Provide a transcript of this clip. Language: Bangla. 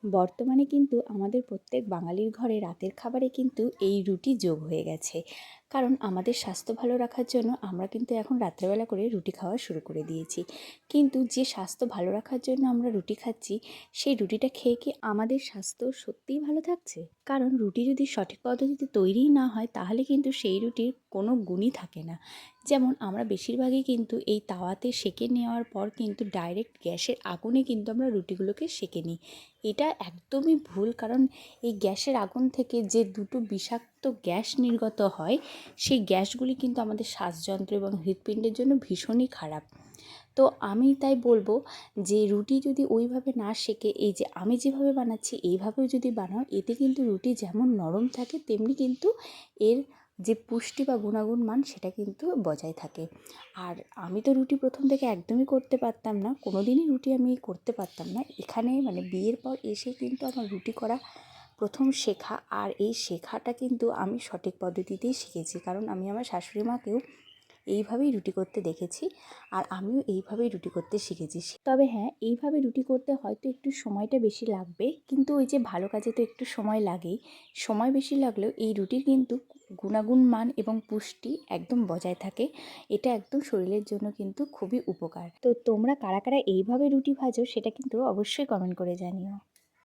বর্তমানে কিন্তু আমাদের প্রত্যেক বাঙালির ঘরে রাতের খাবারে কিন্তু এই রুটি যোগ হয়ে গেছে। কারণ আমাদের স্বাস্থ্য ভালো রাখার জন্য আমরা কিন্তু এখন রাত্রেবেলা করে রুটি খাওয়া শুরু করে দিয়েছি। কিন্তু যে স্বাস্থ্য ভালো রাখার জন্য আমরা রুটি খাচ্ছি, সেই রুটিটা খেয়ে কি আমাদের স্বাস্থ্য সত্যিই ভালো থাকছে? কারণ রুটি যদি সঠিক পদ্ধতিতে তৈরিই না হয়, তাহলে কিন্তু সেই রুটির কোনো গুণই থাকে না। যেমন আমরা বেশিরভাগই কিন্তু এই তাওয়াতে সেঁকে নেওয়ার পর কিন্তু ডাইরেক্ট গ্যাসের আগুনে কিন্তু আমরা রুটিগুলোকে সেঁকে নিই। এটা একদমই ভুল, কারণ এই গ্যাসের আগুন থেকে যে দুটো বিষাক্ত গ্যাস নির্গত হয়, সেই গ্যাসগুলি কিন্তু আমাদের শ্বাসযন্ত্র এবং হৃৎপিণ্ডের জন্য ভীষণই খারাপ। তো আমি তাই বলবো যে রুটি যদি ওইভাবে না সেঁকে এই যে আমি যেভাবে বানাচ্ছি এইভাবেও যদি বানাও, এতে কিন্তু রুটি যেমন নরম থাকে তেমনি কিন্তু এর যে পুষ্টি বা গুণাগুণ মান সেটা কিন্তু বজায় থাকে। আর আমি তো রুটি প্রথম থেকে একদমই করতে পারতাম না, কোনো দিনই রুটি আমি করতে পারতাম না। এখানে মানে বিয়ের পর এসে কিন্তু আমার রুটি করা প্রথম শেখা, আর এই শেখাটা কিন্তু আমি সঠিক পদ্ধতিতেই শিখেছি, কারণ আমি আমার শাশুড়ি মাকেও এইভাবেই রুটি করতে দেখেছি, আর আমিও এইভাবেই রুটি করতে শিখেছি। তবে হ্যাঁ, এইভাবে রুটি করতে হয়তো একটু সময়টা বেশি লাগবে, কিন্তু ওই যে ভালো কাজে তো একটু সময় লাগেই। সময় বেশি লাগলেও এই রুটির কিন্তু গুণাগুণ মান এবং পুষ্টি একদম বজায় থাকে। এটা একদম শরীরের জন্য কিন্তু খুবই উপকার। তো তোমরা কারা কারা এইভাবে রুটি ভাজো সেটা কিন্তু অবশ্যই কমেন্ট করে জানিও।